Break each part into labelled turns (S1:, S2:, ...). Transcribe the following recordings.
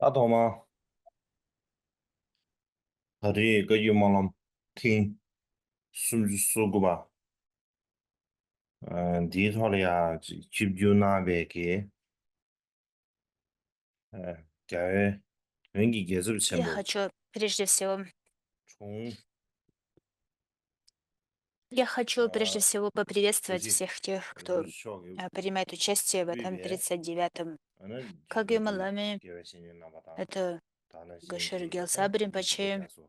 S1: 阿懂吗？他这个有毛了听说过吧？第一套的呀，就那边给，该人给是不是钱
S2: Я
S1: 不？хочу
S2: прежде всего,
S1: 从
S2: я хочу прежде всего
S1: 这
S2: поприветствовать
S1: 些
S2: всех тех,
S1: 不
S2: кто
S1: 需要给
S2: принимает участие в
S1: 对
S2: этом
S1: 别，39-м 就对
S2: Кагю
S1: 对
S2: Малами.
S1: 给外星人那么大，Это 他那些
S2: Гашир
S1: 给
S2: Гелса
S1: 的你不加
S2: Римпоче,
S1: 说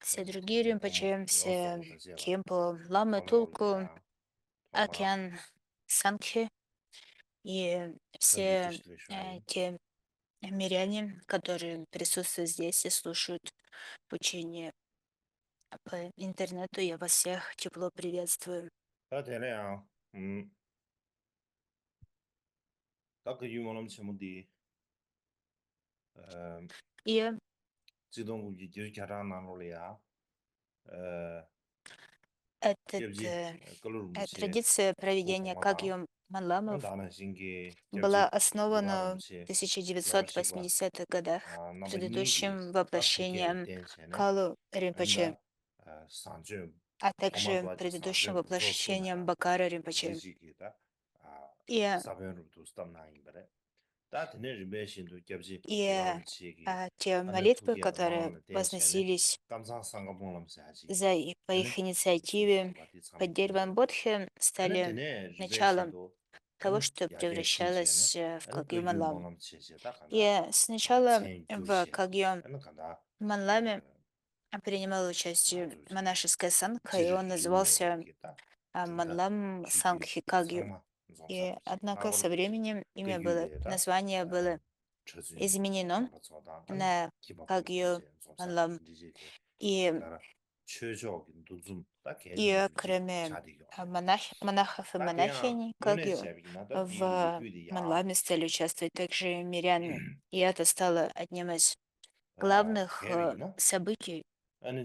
S1: ，все 听
S2: другие
S1: 见懂
S2: Римпоче,
S1: 要说
S2: все
S1: 这些了，Кемпо,
S2: Ламы
S1: 他老了
S2: Тулку,
S1: 呀，他妈
S2: Океан Санхи и
S1: 他你都
S2: все
S1: 是得说的，те
S2: миряне, которые присутствуют здесь и слушают учение по интернету. Я вас всех тепло приветствую.
S1: 他天了呀，他个有毛了钱不的，呃。
S2: И
S1: 지동 기술 잘하는 걸로야.
S2: этот,ገብ지
S1: 걸로 무시
S2: традиция проведения
S1: 고고마다.
S2: Кагью Маламов
S1: 나는 신기
S2: былаገብ지 основана
S1: 고가로
S2: в
S1: 무시 야와식과
S2: 1980-х годах
S1: 아 넘버 니기
S2: предыдущим
S1: 다 되게
S2: воплощением
S1: 된세네.
S2: Калу Ринпоче,
S1: 안다 산주
S2: а также
S1: 토마도
S2: предыдущим
S1: 산주
S2: воплощением
S1: 조수나라.
S2: Бакара Ринпоче.
S1: 지지기다. 아
S2: И,
S1: 사변으로도 스탑나인 거래. 다 드네 리베신도ገብ지 고가로
S2: и
S1: 무시기
S2: те
S1: 안에
S2: молитвы,
S1: 투기야
S2: которые
S1: 망하는 된세네.
S2: возносились
S1: 감상 상가봉람사지.
S2: по
S1: Tene
S2: их
S1: sulu
S2: инициативе
S1: chukwa di
S2: под
S1: tsamu
S2: деревом
S1: tene.
S2: Бодхи,
S1: Ane
S2: стали
S1: tene ribe
S2: началом
S1: shindo,
S2: того,
S1: ane
S2: что
S1: yage chi she ne,
S2: превращалось в
S1: ane
S2: Кагью
S1: kagyu
S2: Малам.
S1: molam che she ta kanda
S2: И сначала
S1: tsen gyu
S2: в
S1: she,
S2: Кагью
S1: ane kanda
S2: Манламе принимал участие
S1: mazu chi
S2: монашеская сангха, и
S1: jiri
S2: он
S1: yu ne re
S2: назывался
S1: ki ta, tinda
S2: Манлам
S1: chugyu
S2: Сангхи Кагью.
S1: sangma zongsa
S2: И,
S1: bushi,
S2: однако,
S1: labar
S2: со временем имя
S1: kagyu
S2: было,
S1: le ta,
S2: название было
S1: chazun
S2: изменено
S1: lamba tsoda, ane
S2: на
S1: kiba pala
S2: Кагью
S1: tangche zongsa
S2: Манлам.
S1: di ke,
S2: И,
S1: dara chö gin duzum, ta ken
S2: и
S1: duzum chi
S2: кроме
S1: chadi gyo.
S2: монахов и
S1: Tā tēyāng
S2: монахинь
S1: ngōne
S2: Кагью,
S1: xēbī na tā dī rū
S2: в
S1: gui dī yā
S2: Манламе стали участвовать также миряне. И это стало одним из главных
S1: kēr yī na
S2: событий
S1: āni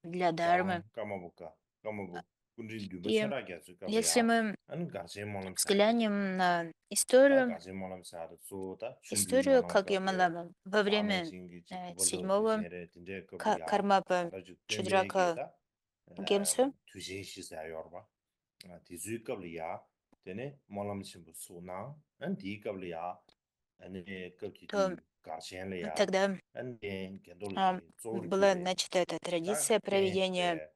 S2: для
S1: dāng
S2: Дharмы.
S1: kāma bō kundrī dūba
S2: И
S1: chārā kia tsū kāpa yā
S2: если мы
S1: āni gāchē mōlam sādi yō
S2: взглянем на
S1: tā
S2: историю,
S1: gāchē mōlam sādi tsū tā chūmbī
S2: историю
S1: mōlam
S2: Кагью
S1: kāpa yō
S2: Малама во
S1: tā nā
S2: время
S1: shīngi jī kāpa lō tū
S2: седьмого
S1: shē rē tīndrē kāpa yā
S2: Кармапа
S1: tā chū tēmbē kī
S2: Чудрака
S1: tā
S2: Гемсу,
S1: tū shē shī sā yō rwa tī zū kāpa yā tēne mōlam chīmbu sū nā āni tī kāpa yā āni kāpa tī
S2: то
S1: gāchē lā yā
S2: тогда
S1: āni tēn kēntō lō
S2: а,
S1: jī tsō rū kī
S2: была
S1: bē
S2: начата эта
S1: tā
S2: традиция
S1: tēn bē
S2: проведения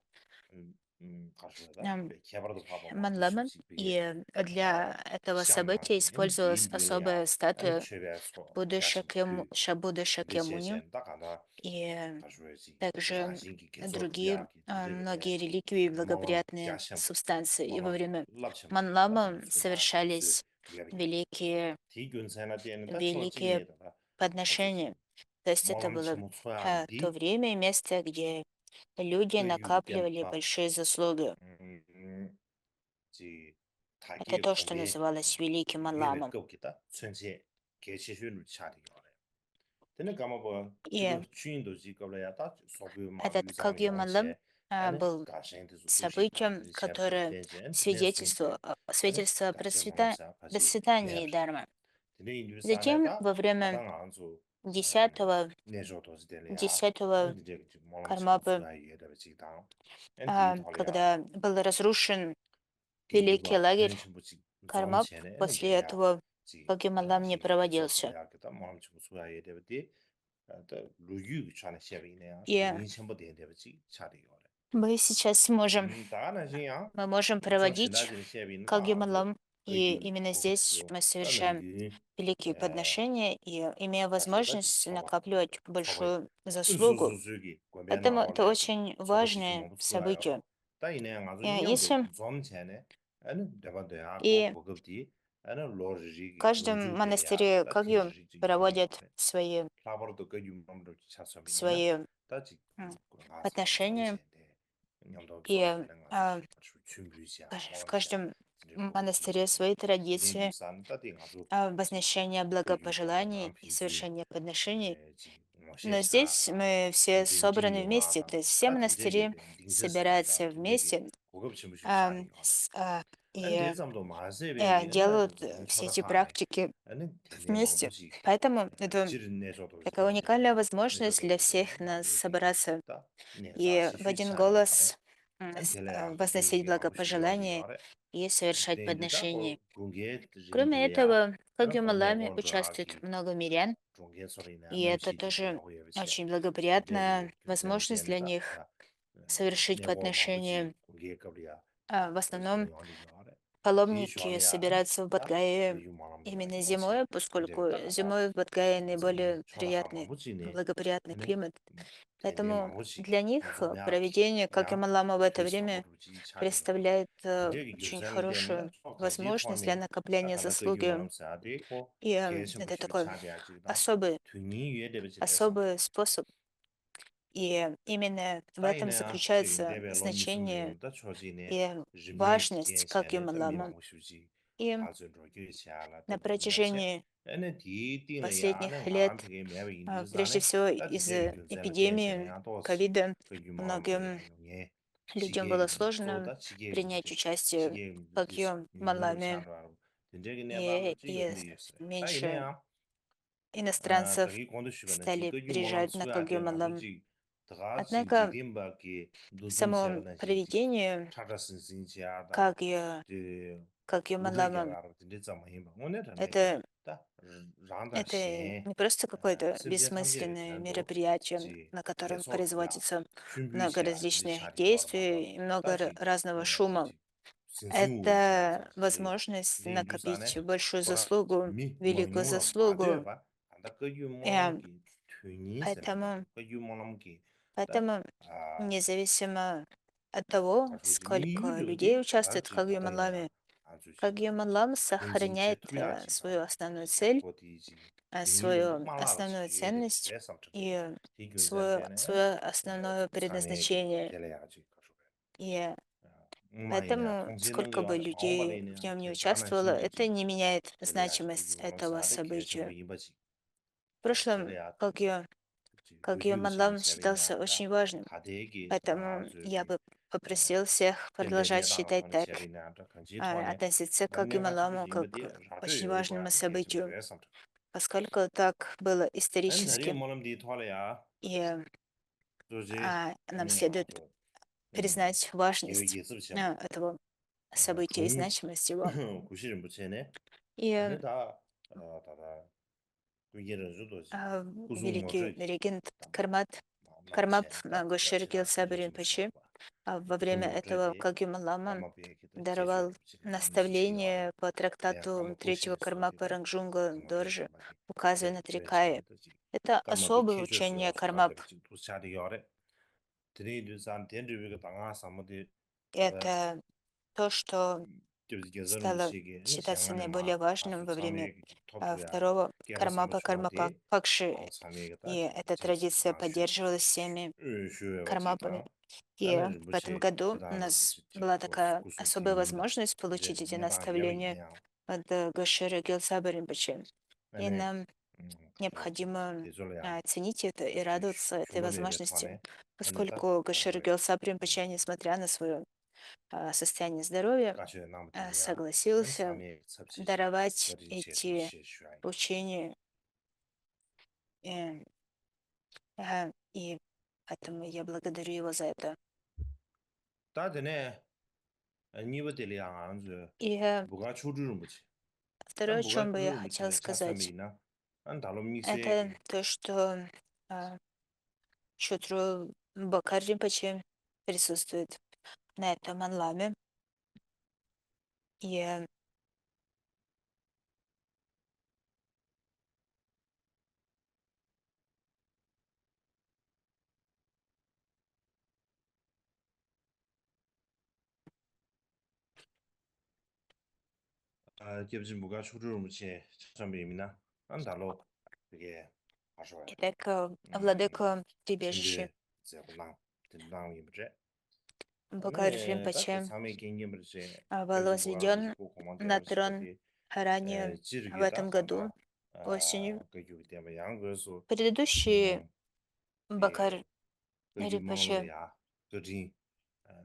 S1: kāshua dā
S2: ам,
S1: bē kēpar dō pāpa mā tō shū
S2: Манлама,
S1: chī bē
S2: и для этого
S1: xiāng nā
S2: события
S1: jī āni dī
S2: использовалась
S1: ndī lā yā
S2: особая
S1: āni
S2: статуя
S1: chē bē tsō
S2: Будды
S1: yā shīng tū
S2: Шабуда
S1: dē chē
S2: Шакьямуни,
S1: chēn tā kāntā
S2: и
S1: kāshua jī rā
S2: также
S1: shīng kī kē tsō rū yā
S2: другие
S1: kī tī rē bē
S2: многие реликвии и
S1: mā lōng yā
S2: благоприятные
S1: xiāng bō
S2: субстанции.
S1: mā
S2: И во
S1: lōng
S2: время
S1: lāp xiāng bō tā tī
S2: Манлама
S1: rū sū nā tī tsū
S2: совершались
S1: yā bī yā
S2: великие,
S1: tī gyōn sā nā tēn tā chō jī
S2: великие
S1: nē tā tā tsū jī
S2: подношения. То есть
S1: mā
S2: это
S1: lōng chī
S2: было
S1: mō tsō yā dī
S2: то время и место, где люди
S1: kē yū dēn
S2: накапливали
S1: pā
S2: большие заслуги.
S1: 지
S2: Это
S1: 타기
S2: то, что
S1: 공배
S2: называлось Великим
S1: 예배
S2: Манламом.
S1: 겁기다 천세 개체슈를 차리요래 근데 가마버 지금
S2: И
S1: 주인도 지급을 다 소규 막
S2: этот
S1: 유상
S2: Кагью Манлам
S1: 용체 아니
S2: был
S1: 가생도 도시
S2: событием,
S1: 방지 셰프도
S2: которое
S1: 된지 근데 숨게 아니
S2: свидетельство о
S1: 가제 몰람사 바지
S2: процветании
S1: 내야지
S2: Дharмы.
S1: 근데
S2: Затем,
S1: 인류산에다
S2: во время
S1: 바당 안주
S2: десятого,
S1: 내조도 되려야
S2: десятого
S1: 아니 이제 몰람치
S2: Кармапы,
S1: 무수야 이해도 지당 엔디 털이야
S2: когда был разрушен Великий
S1: 인류가
S2: лагерь
S1: 편심 붙이 좀
S2: Кармап,
S1: 전에
S2: после
S1: 내야
S2: этого
S1: 지
S2: Кагью Манлам не
S1: 신기 계속
S2: проводился.
S1: 해야겠다 마음치 무수야 이래버디 또 루유 전에 시험이네요
S2: И
S1: 루인 첨부 되는데지 차리요
S2: мы сейчас можем
S1: 다나지야
S2: Мы можем
S1: 저
S2: проводить
S1: 신라진 시험이 다
S2: Кагьямалам, и
S1: 그유
S2: именно здесь
S1: 고급지요
S2: мы
S1: 다는
S2: совершаем
S1: 그
S2: великие подношения и имея
S1: 가서다
S2: возможность
S1: 초바
S2: накапливать
S1: 초바
S2: большую заслугу.
S1: 수수수기 권배
S2: Поэтому это
S1: 나올래
S2: очень
S1: 초바치지
S2: важное
S1: 뭐 수야요
S2: событие.
S1: 다이네 아주 인형도
S2: Если
S1: 좀 전에 아니 대바도야 고
S2: и
S1: 고급디 아니 로지기
S2: в каждом
S1: 로주되야
S2: монастыре
S1: 다
S2: Кагью
S1: 튜지지
S2: проводят
S1: 요리요래
S2: свои,
S1: 라버도 그 유명도 차서비네나
S2: свои
S1: 다지
S2: м,
S1: 가서
S2: подношения,
S1: 좀전체인데 냠도 좀
S2: и
S1: 되는 가서 아주 준비시야
S2: в
S1: 뭐람샤
S2: каждом
S1: 이제
S2: монастыре
S1: 고급지지
S2: свои традиции
S1: 디네뉴산 따딩 아주 지
S2: возношения
S1: 그유 고배
S2: благопожеланий и
S1: 남핑주
S2: совершения подношений.
S1: 지 뭐셰
S2: Но здесь
S1: 차라
S2: мы все
S1: 딘딩
S2: собраны вместе, то
S1: 요마다
S2: есть все
S1: 다 딘제게
S2: монастыри
S1: 딘딩스스나다
S2: собираются
S1: 딘제게
S2: вместе
S1: 고급 침부시
S2: ам,
S1: 샤리 요래.
S2: с- а,
S1: 안
S2: и
S1: 대zam도 마세베기 나
S2: делают
S1: 좀
S2: все
S1: 쳐다
S2: эти
S1: 가네.
S2: практики
S1: 아니 되네
S2: вместе.
S1: 망부지.
S2: Поэтому это
S1: 지른 내셔도
S2: такая
S1: 되네.
S2: уникальная возможность
S1: 내셔도
S2: для
S1: 되네.
S2: всех нас
S1: 망부지.
S2: собраться
S1: 다 내사
S2: и в
S1: 시슈
S2: один
S1: 샤리 요래.
S2: голос
S1: 안 될래야
S2: возносить
S1: 그게 망부시 요리
S2: благопожелания
S1: 요래.
S2: и совершать
S1: 드렌디다
S2: подношения.
S1: 고 공개
S2: Кроме
S1: 드린들이야.
S2: этого, в
S1: 안 고네
S2: Кагюмаламе участвует
S1: 건조하기.
S2: много мирян,
S1: 종교 소리나
S2: и это
S1: 남시
S2: тоже
S1: 되고 해야지.
S2: очень
S1: 근데리
S2: благоприятная
S1: 교전
S2: возможность для
S1: 전에다
S2: них совершить
S1: 내고 망부지
S2: подношения.
S1: 공개급이야.
S2: В основном
S1: 소용이 요래.
S2: паломники
S1: 뒤쇼리야.
S2: собираются в
S1: 다
S2: Батгае
S1: 유망함도
S2: именно
S1: 와지.
S2: зимой, поскольку
S1: 근데다 가다
S2: зимой в Батгае
S1: 자기
S2: наиболее
S1: 초라하
S2: приятный,
S1: 망부지네.
S2: благоприятный
S1: 근데
S2: климат.
S1: 대대
S2: Поэтому
S1: 망부지.
S2: для них
S1: 무조냐
S2: проведение
S1: 양
S2: Кагюмалама в это время
S1: 뒤사고로지 차리고.
S2: представляет
S1: 근데
S2: очень
S1: 교전을
S2: хорошую
S1: 되는데 가지
S2: возможность для
S1: 톤이
S2: накопления
S1: 아까다 그
S2: заслуги.
S1: 유망함 사되고
S2: И
S1: 계신
S2: это
S1: 부시
S2: такой
S1: 차지하지다.
S2: особый,
S1: 등이 위에 되지
S2: особый способ. И именно в этом
S1: 다이네
S2: заключается
S1: 링데베
S2: значение
S1: 로미스미요다 초지네
S2: и
S1: 르미
S2: важность
S1: 겐샤네 다
S2: Кагюмалама.
S1: 미망우슈지
S2: И
S1: 가즈로 교시하라
S2: на
S1: 더더냐세
S2: протяжении
S1: 에네 디딩의 야는
S2: последних лет,
S1: 간피게 매비
S2: прежде
S1: 인도산에
S2: всего
S1: 다
S2: из-за
S1: 디데리 교전을
S2: эпидемии
S1: 겐샤네 도시
S2: ковида,
S1: 그 유망함도
S2: многим
S1: 양용에
S2: людям было
S1: 지게
S2: сложно
S1: 조다 지게
S2: принять участие
S1: 지게
S2: в Кагюмаламе,
S1: 유명샤로 된적이 내가
S2: и,
S1: 지금 있어요
S2: меньше
S1: 다이네야
S2: иностранцев
S1: 자기 건드시거나
S2: стали
S1: 지금 유망함
S2: приезжать на
S1: 수야 되나
S2: Кагюмалам.
S1: 보지 다가진
S2: Однако
S1: 디딤바기
S2: само
S1: 노동시야나 지지
S2: проведение
S1: 찾았은 신지하다
S2: Кагю,
S1: 그
S2: Кагюмалама —
S1: 우리게라 근데 점이 오늘은
S2: это,
S1: 다 란다
S2: это
S1: 신
S2: не просто какое-то
S1: 심지어 탐지를
S2: бессмысленное
S1: 전도
S2: мероприятие,
S1: 지
S2: на котором
S1: 계속이야
S2: производится много
S1: 준비시야 근데
S2: различных
S1: 샤리 요르마도
S2: действий и много
S1: 다지
S2: разного шума.
S1: 지 신승우시야
S2: Это возможность накопить
S1: 린두산에
S2: большую
S1: 보라
S2: заслугу,
S1: 미
S2: великую
S1: 망용으로
S2: заслугу.
S1: 마되봐 안다 그
S2: Э,
S1: 유망함기 튀니스란다
S2: Поэтому,
S1: 그 유망함기
S2: поэтому
S1: 다
S2: независимо от того,
S1: 가족이
S2: сколько людей
S1: 미유료지
S2: участвует в
S1: 다지
S2: Кагюмаламе,
S1: 다다야 아주지
S2: Кагюмалам
S1: 군진
S2: сохраняет
S1: 제투야지다
S2: свою основную цель,
S1: 고디지 등이로
S2: свою
S1: 목말라지
S2: основную
S1: 기회되지
S2: ценность
S1: 레삼트게
S2: и
S1: 디균전되네
S2: свое основное
S1: 상해기
S2: предназначение.
S1: 될래야지 가족에
S2: И
S1: 엄마이냐
S2: поэтому,
S1: 통지는
S2: сколько бы
S1: 거는
S2: людей в
S1: 마음발이냐
S2: нем не
S1: 대단한
S2: участвовало, это
S1: 힘지지
S2: не меняет
S1: 될래야지 그
S2: значимость
S1: 유망
S2: этого
S1: 사대 계신
S2: события.
S1: 이바지
S2: В прошлом
S1: 될래야
S2: Кагюмалам
S1: 루디우시는
S2: считался
S1: 제비냐다
S2: очень важным,
S1: 다대기
S2: поэтому я
S1: 아주기
S2: бы попросил всех продолжать
S1: 덴데데다가
S2: считать
S1: 토니
S2: так,
S1: 제리냐다 간지토네
S2: относиться к
S1: 내가
S2: Кагюмаламу
S1: 집으시
S2: как
S1: 임베디
S2: к очень
S1: 라디오
S2: важному
S1: 요구하다 계신
S2: событию,
S1: 주에서
S2: поскольку так было
S1: 엔더리
S2: исторически,
S1: 몰음디 토래야
S2: и
S1: 조지
S2: нам
S1: 아니
S2: следует
S1: 아주
S2: признать важность
S1: 계획이 있으시면
S2: этого события и
S1: 중
S2: значимость его.
S1: 구실은 붙이네
S2: И
S1: 아니 다 다다 그 얘기를 줘도지 구중
S2: великий
S1: 뭐지
S2: регент
S1: 담아
S2: Кармап
S1: 남체다
S2: Гошер
S1: 같이다
S2: Гилсаб
S1: 그게 좀
S2: Ринпоче
S1: 시작과
S2: во
S1: 중
S2: время этого
S1: 뭐지
S2: Кагюмалама
S1: 담아 비행기도 제주에
S2: даровал
S1: 붙이는 남시 지요래
S2: наставление по
S1: 그래야
S2: трактату
S1: 까마
S2: третьего
S1: 구실을
S2: Кармапа
S1: 쏘디다
S2: Ранджунга
S1: 까마
S2: Доржи,
S1: 비행기
S2: указывая
S1: 제
S2: на Трикае.
S1: 그래서도지
S2: Это
S1: 까마 비
S2: особое
S1: 캐주스
S2: учение
S1: 요소
S2: Кармап.
S1: 같은 도시하리 요래 드네이드산 덴드비가 당하 사무디
S2: Это то, что
S1: 就是계절은
S2: стало
S1: 시기
S2: считаться
S1: 시장안에
S2: наиболее
S1: 막
S2: важным
S1: 아주
S2: во время
S1: 참여 토트야
S2: второго
S1: 게라 삼을
S2: Кармапа Кармапа
S1: 초대
S2: Пакши.
S1: 참여가
S2: И эта
S1: 제시
S2: традиция
S1: 나슈
S2: поддерживалась всеми
S1: 쉬어
S2: Кармапами.
S1: 가지다
S2: И
S1: 나는
S2: в этом
S1: 뭐지
S2: году у
S1: 대단한
S2: нас
S1: 뭐지
S2: была
S1: 고
S2: такая
S1: 고수
S2: особая
S1: 튕긴다
S2: возможность
S1: 이제
S2: получить эти
S1: 내가 매비
S2: наставления
S1: 그냥
S2: от Гошера Гилсаба Ринпоче. И
S1: 안에
S2: нам
S1: 가져지
S2: необходимо
S1: 대졸이야
S2: ценить это и
S1: 그
S2: радоваться этой
S1: 흉노래배
S2: возможности,
S1: 토네 안에다
S2: поскольку Гошер Гилсаб Ринпоче,
S1: 음
S2: несмотря на свое состояние здоровья,
S1: 가셔 남들이야 난
S2: согласился
S1: 참여 섭취지
S2: даровать
S1: 어디 제수
S2: эти
S1: 시슈아이
S2: учения. э, И поэтому я благодарю его за это.
S1: 다드네 니버들이야 안주
S2: И
S1: 뭐가 추르는 거지
S2: второе,
S1: 난
S2: о
S1: 뭐가
S2: чем бы я
S1: 추르는
S2: хотела
S1: 거지
S2: сказать,
S1: 차참이나 난 달로
S2: это
S1: 미세게
S2: то, что Чотру Бакар Ринпоче присутствует на этом анламе. И
S1: 겹지 뭐가 추르는 거지 차참이나 난 달로 그게 아셔야 돼
S2: итак, владыка, прибежище
S1: 진주에 제고나 된다는 거지
S2: Бакар
S1: 아니 다그
S2: Ринпоче
S1: 삼의 개념을지
S2: был
S1: 겹지 뭐가
S2: возведен
S1: 가지고
S2: на
S1: 고만대로
S2: трон
S1: 시거디
S2: ранее в этом
S1: 지르게다
S2: году,
S1: 간다
S2: осенью.
S1: 그 유기 때문에 양거수
S2: Предыдущий Бакар
S1: 그
S2: Ринпоче
S1: 유망로야 그지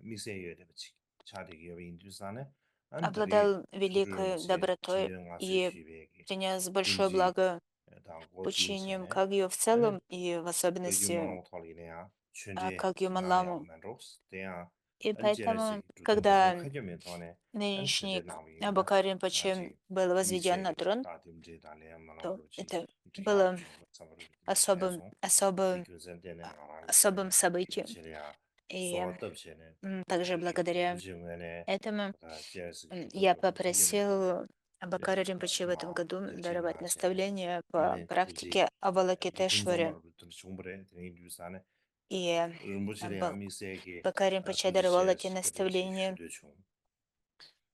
S1: 미세에 되지 차대기 여기 인도산에 안들이
S2: обладал великой
S1: 그러면서
S2: добротой
S1: 진행 아주
S2: и
S1: 쉬베기
S2: принес большое
S1: 딘지
S2: благо
S1: 당고
S2: учением
S1: 뒤에서네
S2: Кагью в
S1: 아니
S2: целом и в
S1: 그
S2: особенности
S1: 유망하고 털리네야 춘제
S2: Кагью
S1: 나야
S2: Маламу.
S1: 만로스 대야
S2: И поэтому,
S1: 안제레시 두던 거고
S2: когда
S1: 하려면 돈에
S2: нынешний
S1: 안제레 나오기다
S2: Абакар Ринпоче
S1: 아직
S2: был возведен на
S1: 미세게
S2: трон,
S1: 다dim제 달래야
S2: то
S1: 만로지
S2: это
S1: 지야
S2: было
S1: 주고 사버리
S2: особым,
S1: 계속
S2: особым,
S1: 디교선되는
S2: особым
S1: 나라기네
S2: событием.
S1: 디교체야
S2: И
S1: 소득체는
S2: также
S1: 되게
S2: благодаря
S1: 무지무네
S2: этому
S1: 다 제스
S2: я
S1: 기도도 하려면 돈에
S2: попросил Абакара Ринпоче в этом
S1: 마
S2: году даровать
S1: 대진나체네
S2: наставления по
S1: 아니 되지
S2: практике Авалокитешваре.
S1: 이군조말로 좀 중불에 되는 유산에
S2: И
S1: 무지래야 미세게
S2: Абакар Ринпоче даровал эти
S1: 도지체 그렇지
S2: наставления.
S1: 휴대중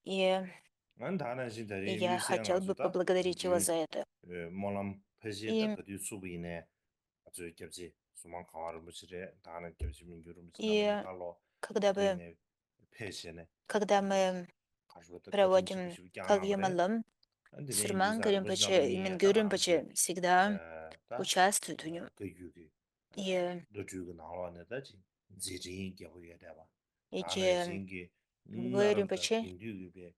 S2: И,
S1: 난 다른
S2: и
S1: 신들이
S2: я
S1: 미세
S2: хотел бы
S1: 가지다
S2: поблагодарить его
S1: 주
S2: за это.
S1: 몰람 페이지에다
S2: И,
S1: 그뒤 수비네 아주 겹지 수만 가와를 무시래 다른 겹지 민규를 무시다면
S2: и
S1: 달로
S2: когда бы,
S1: 그뒤네 페이지네
S2: когда мы
S1: 가지고도 그뒤
S2: проводим
S1: 집이
S2: как
S1: 껴나 бре
S2: Ямалам,
S1: 안들이
S2: Сурманка
S1: 인도산
S2: Ринпоче и
S1: 무지나버니
S2: Мингю
S1: 다란지
S2: Ринпоче всегда
S1: 다
S2: участвуют в нем.
S1: 그 유기
S2: И
S1: 너 주고 나와는 다지 지진 겨우게 돼봐 다음에
S2: эти
S1: 진기
S2: двое
S1: 나름다
S2: Ринпоче
S1: 딩듀게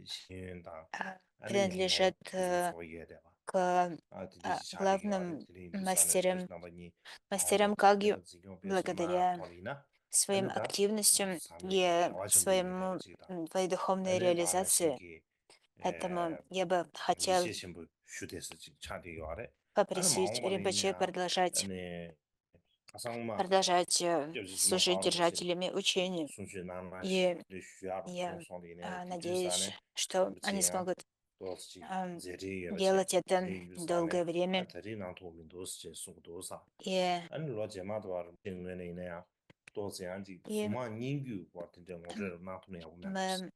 S1: 신다 아니
S2: принадлежат
S1: 양로 그저 소이게 돼봐
S2: к
S1: 아 디디시 차리기 와래
S2: главным
S1: 디디 인도산에
S2: мастерам,
S1: 그스나바니
S2: мастерам
S1: 나오고
S2: Кагью
S1: 내가 지금 배수마
S2: благодаря
S1: 돌리나
S2: своим
S1: 아니다
S2: активностям
S1: 삼례기
S2: и
S1: 개화 정부에
S2: своему,
S1: 되버지다
S2: своей духовной
S1: 아니
S2: реализации.
S1: 다나신기
S2: Поэтому
S1: 에
S2: я бы хотел
S1: 미세 신부 휴대스 차리기 와래 아니
S2: попросить Ринпоче
S1: 마음만이냐
S2: продолжать,
S1: 아니 가상마
S2: продолжать
S1: 就是什么
S2: служить
S1: 搞了不起，
S2: держателями учения.
S1: 顺序拿来
S2: И
S1: 的需要从
S2: я
S1: 上里呢，地球上
S2: надеюсь,
S1: 呢，что 不
S2: они
S1: 这样，
S2: смогут
S1: 多少钱，
S2: ам,
S1: 这里也不钱，
S2: делать это
S1: 地球上呢，
S2: долгое время.
S1: 这里让透明多少钱，送多少，
S2: И,
S1: 俺老姐嘛都话，因为呢呀，多这样子，什
S2: и
S1: 么研究，我听见我这拿透明我们不是，
S2: мы